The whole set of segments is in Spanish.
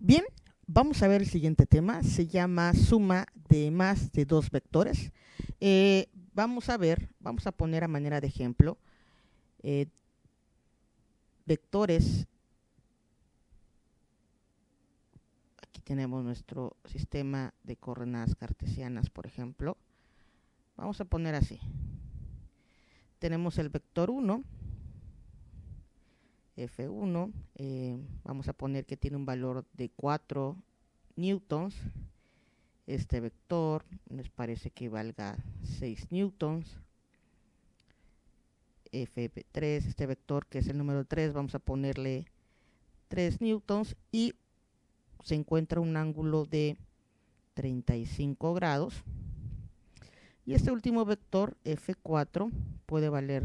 Bien, vamos a ver el siguiente tema. Se llama suma de más de dos vectores. Vamos a poner a manera de ejemplo vectores. Aquí tenemos nuestro sistema de coordenadas cartesianas, por ejemplo. Vamos a poner así. Tenemos el vector 1, F1, vamos a poner que tiene un valor de 4 newtons. Este vector nos parece que valga 6 newtons. F3, este vector que es el número 3, vamos a ponerle 3 newtons y se encuentra un ángulo de 35 grados. Y este último vector, F4, puede valer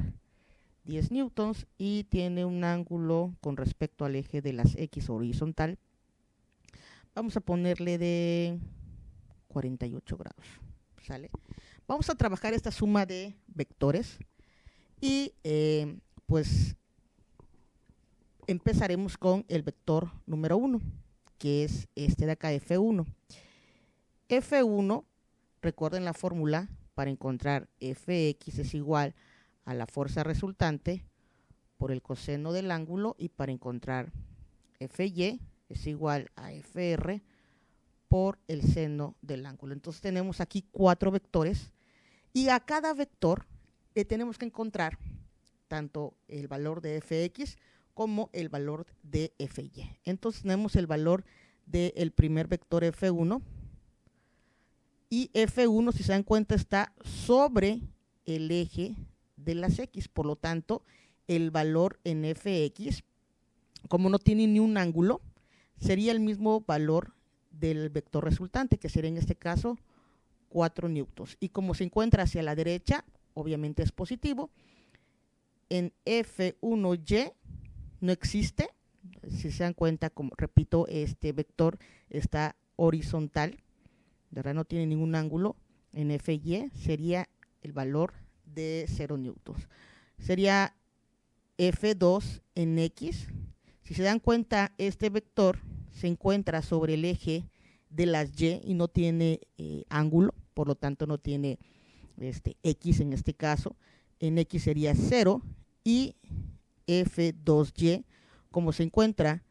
10 newtons y tiene un ángulo con respecto al eje de las X horizontal. Vamos a ponerle de 48 grados. ¿Sale? Vamos a trabajar esta suma de vectores y pues empezaremos con el vector número 1, que es este de acá, F1. F1, recuerden la fórmula para encontrar Fx es igual a la fuerza resultante por el coseno del ángulo, y para encontrar Fy es igual a Fr por el seno del ángulo. Entonces tenemos aquí 4 vectores y a cada vector tenemos que encontrar tanto el valor de Fx como el valor de Fy. Entonces tenemos el valor del primer vector F1, y F1, si se dan cuenta, está sobre el eje de las X. Por lo tanto, el valor en Fx, como no tiene ni un ángulo, sería el mismo valor del vector resultante, que sería en este caso 4 newtons. Y como se encuentra hacia la derecha, obviamente es positivo. En F1y no existe. Si se dan cuenta, como repito, este vector está horizontal, ¿verdad? No tiene ningún ángulo. En Fy sería el valor de 0 newtons. Sería F2 en X. Si se dan cuenta, este vector se encuentra sobre el eje de las Y y no tiene ángulo, por lo tanto no tiene X en este caso. En X sería 0, y F2Y, como se encuentra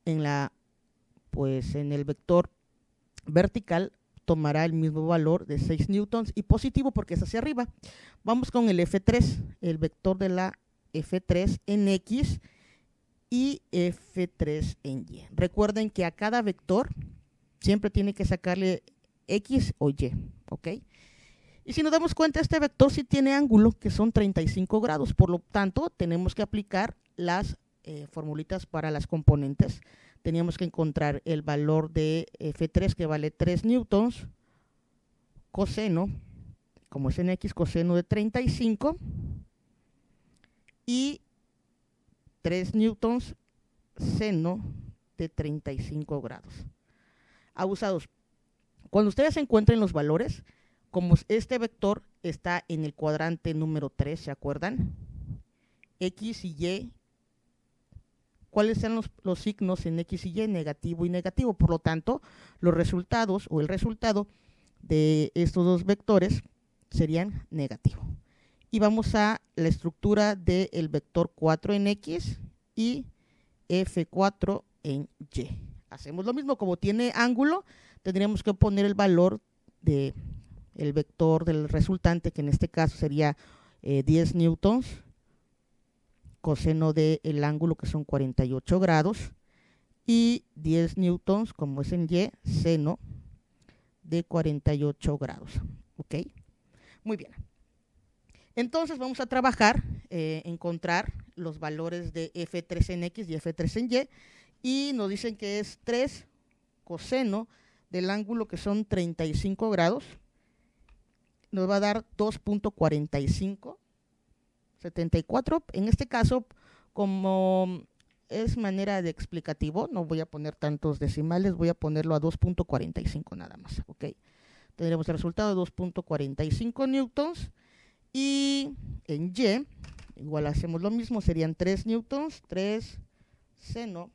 en el vector vertical, tomará el mismo valor de 6 newtons y positivo porque es hacia arriba. Vamos con el F3, el vector de la F3 en X y F3 en Y. Recuerden que a cada vector siempre tiene que sacarle X o Y, ¿ok? Y si nos damos cuenta, este vector sí tiene ángulo, que son 35 grados, por lo tanto tenemos que aplicar las formulitas para las componentes. Teníamos que encontrar el valor de F3, que vale 3 newtons, coseno, como es en X, coseno de 35, y 3 newtons, seno de 35 grados. Abusados, cuando ustedes encuentren los valores, como este vector está en el cuadrante número 3, ¿se acuerdan? X y Y, ¿cuáles son los signos en X y Y? Negativo y negativo. Por lo tanto, los resultados o el resultado de estos dos vectores serían negativo. Y vamos a la estructura del vector 4 en X y F4 en Y. Hacemos lo mismo, como tiene ángulo, tendríamos que poner el valor del vector del resultante, que en este caso sería 10 newtons, coseno del ángulo, que son 48 grados, y 10 newtons, como es en Y, seno de 48 grados. ¿Ok? Muy bien. Entonces vamos a trabajar, encontrar los valores de F3 en X y F3 en Y, y nos dicen que es 3 coseno del ángulo, que son 35 grados, nos va a dar 2.4574. En este caso, como es manera de explicativo, no voy a poner tantos decimales, voy a ponerlo a 2.45 nada más, ¿ok? Tendremos el resultado de 2.45 newtons, y en Y, igual hacemos lo mismo, serían 3 newtons, 3 seno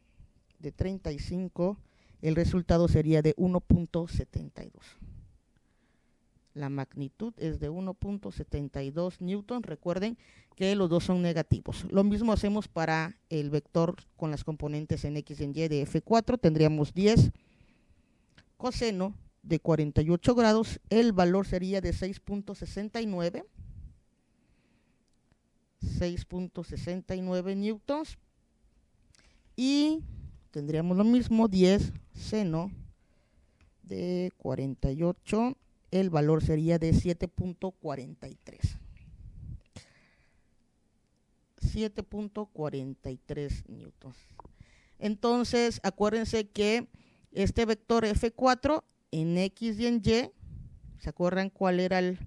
de 35, el resultado sería de 1.72. La magnitud es de 1.72 newton. Recuerden que los dos son negativos. Lo mismo hacemos para el vector con las componentes en X y en Y de F4. Tendríamos 10 coseno de 48 grados. El valor sería de 6.69. 6.69 newtons. Y tendríamos lo mismo, 10 seno de 48. El valor sería de 7.43. 7.43 newtons. Entonces, acuérdense que este vector F4 en X y en Y, ¿se acuerdan cuál era el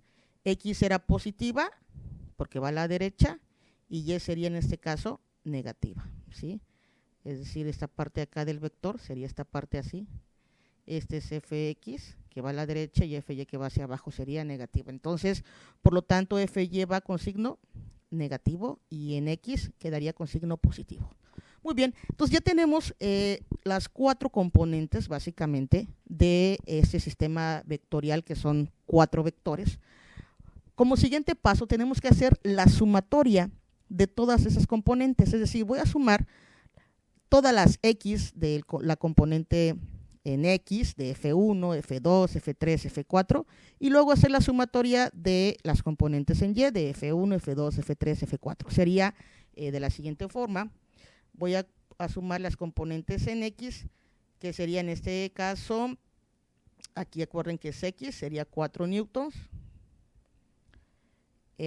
X? Era positiva, porque va a la derecha, y Y sería en este caso negativa, ¿sí? Es decir, esta parte de acá del vector sería esta parte así. Este es Fx, que va a la derecha, y Fy que va hacia abajo sería negativa. Entonces, por lo tanto, Fy va con signo negativo y en X quedaría con signo positivo. Muy bien, entonces ya tenemos las 4 componentes básicamente de este sistema vectorial, que son 4 vectores. Como siguiente paso tenemos que hacer la sumatoria de todas esas componentes, es decir, voy a sumar todas las X de la componente en X de F1, F2, F3, F4, y luego hacer la sumatoria de las componentes en Y de F1, F2, F3, F4. Sería de la siguiente forma: voy a sumar las componentes en X, que sería en este caso, aquí acuerden que es X, sería 4 newtons.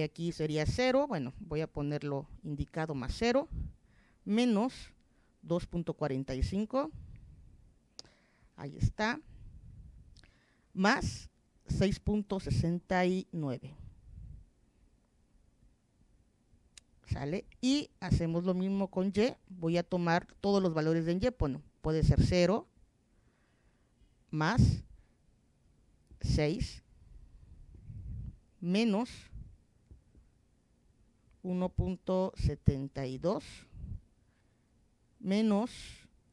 Aquí sería 0, bueno, voy a ponerlo indicado más 0, menos 2.45, ahí está, más 6.69. ¿Sale? Y hacemos lo mismo con Y. Voy a tomar todos los valores de Y. Bueno, puede ser 0, más 6, menos 1.72, menos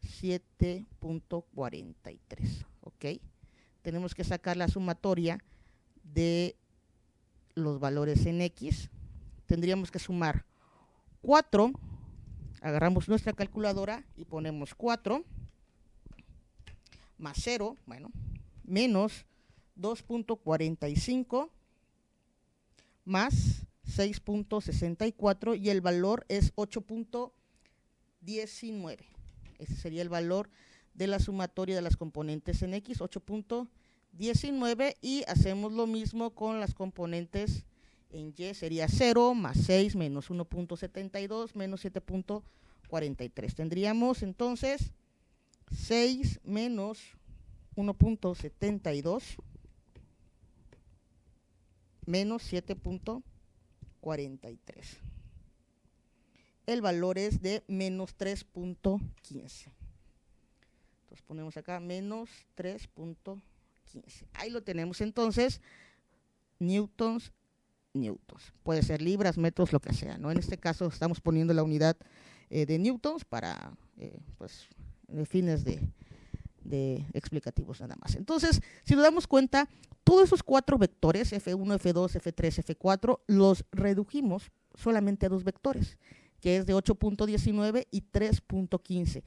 7.43. ¿Ok? Tenemos que sacar la sumatoria de los valores en X. Tendríamos que sumar 4, agarramos nuestra calculadora y ponemos 4, más 0, bueno, menos 2.45, más 6.64, y el valor es 8.19. Ese sería el valor de la sumatoria de las componentes en X, 8.19, y hacemos lo mismo con las componentes en Y. Sería 0 más 6 menos 1.72 menos 7.43. Tendríamos entonces 6 menos 1.72 menos 7.43. El valor es de menos 3.15. Entonces ponemos acá menos 3.15. Ahí lo tenemos entonces, newtons. Puede ser libras, metros, lo que sea, ¿no? En este caso estamos poniendo la unidad de newtons para pues, fines de explicativos nada más. Entonces, si nos damos cuenta, todos esos 4 vectores, F1, F2, F3, F4, los redujimos solamente a 2 vectores, que es de 8.19 y 3.15.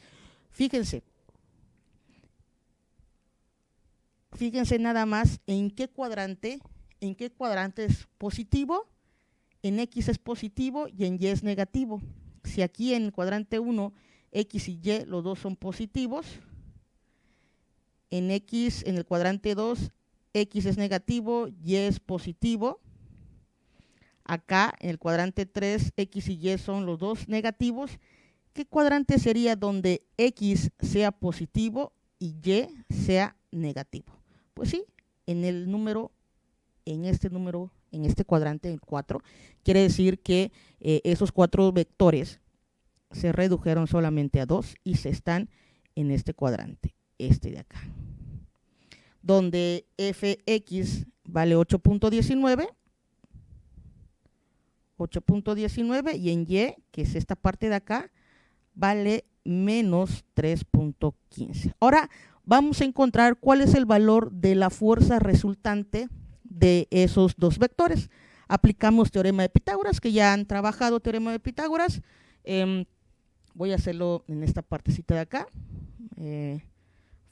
Fíjense nada más en qué cuadrante es positivo, en X es positivo y en Y es negativo. Si aquí en el cuadrante 1, X y Y, los dos son positivos, en X, en el cuadrante 2, X es negativo, Y es positivo. Acá, en el cuadrante 3, X y Y son los dos negativos. ¿Qué cuadrante sería donde X sea positivo y Y sea negativo? Pues sí, en este cuadrante, el 4, quiere decir que esos 4 vectores se redujeron solamente a 2 y se están en este cuadrante, este de acá, donde Fx vale 8.19 y en Y, que es esta parte de acá, vale menos 3.15. Ahora vamos a encontrar cuál es el valor de la fuerza resultante de esos dos vectores. Aplicamos teorema de Pitágoras, que ya han trabajado teorema de Pitágoras. Voy a hacerlo en esta partecita de acá.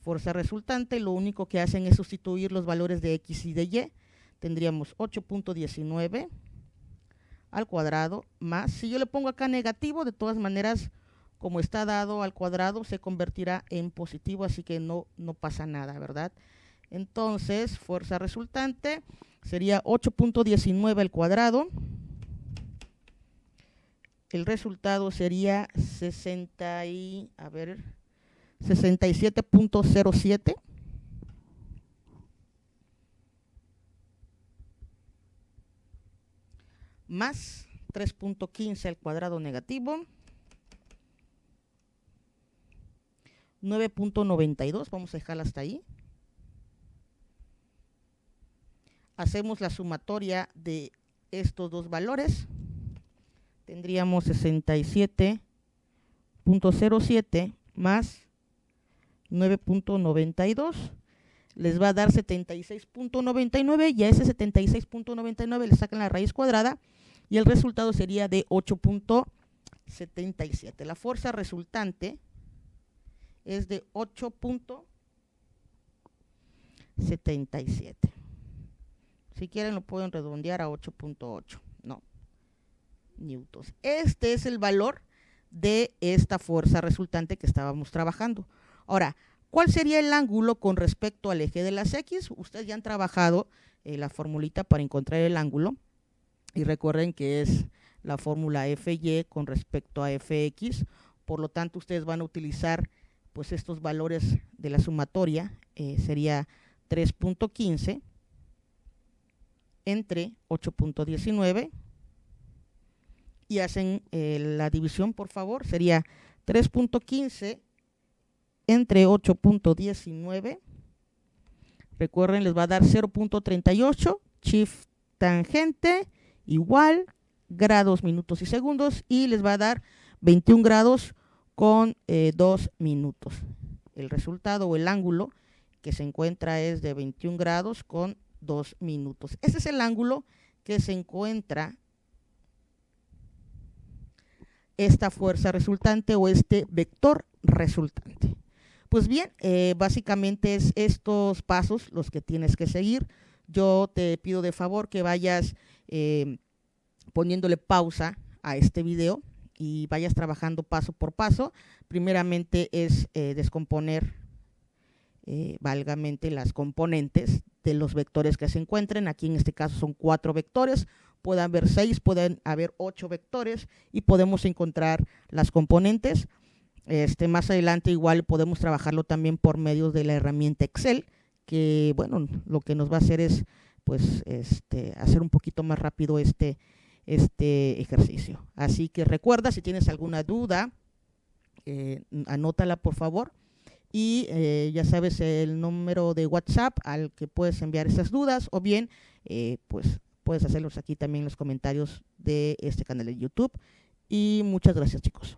Fuerza resultante, lo único que hacen es sustituir los valores de X y de Y. Tendríamos 8.19 al cuadrado más, si yo le pongo acá negativo, de todas maneras, como está dado al cuadrado, se convertirá en positivo, así que no pasa nada, ¿verdad? Entonces, fuerza resultante sería 8.19 al cuadrado. El resultado sería 67.07 más 3.15 al cuadrado negativo, 9.92, vamos a dejarla hasta ahí. Hacemos la sumatoria de estos dos valores, tendríamos 67.07 más 9.92, les va a dar 76.99 y a ese 76.99 le sacan la raíz cuadrada y el resultado sería de 8.77. La fuerza resultante es de 8.77. Si quieren lo pueden redondear a 8.8. No, newtons. Este es el valor de esta fuerza resultante que estábamos trabajando. Ahora, ¿cuál sería el ángulo con respecto al eje de las X? Ustedes ya han trabajado la formulita para encontrar el ángulo. Y recuerden que es la fórmula FY con respecto a FX. Por lo tanto, ustedes van a utilizar pues estos valores de la sumatoria. Sería 3.15 entre 8.19. Y hacen la división, por favor. Sería 3.15 entre 8.19. Recuerden, les va a dar 0.38. Shift tangente igual grados, minutos y segundos, y les va a dar 21 grados con 2 minutos. El resultado o el ángulo que se encuentra es de 21 grados con 2 minutos. Ese es el ángulo que se encuentra esta fuerza resultante o este vector resultante. Pues bien, básicamente es estos pasos los que tienes que seguir. Yo te pido de favor que vayas poniéndole pausa a este video y vayas trabajando paso por paso. Primeramente es descomponer, válgamente, las componentes de los vectores que se encuentren. Aquí en este caso son 4 vectores, pueden haber 6, pueden haber 8 vectores y podemos encontrar las componentes. Más adelante igual podemos trabajarlo también por medio de la herramienta Excel, que bueno, lo que nos va a hacer es pues hacer un poquito más rápido este ejercicio. Así que recuerda, si tienes alguna duda, anótala por favor, y ya sabes el número de WhatsApp al que puedes enviar esas dudas, o bien pues puedes hacerlos aquí también en los comentarios de este canal de YouTube. Y muchas gracias, chicos.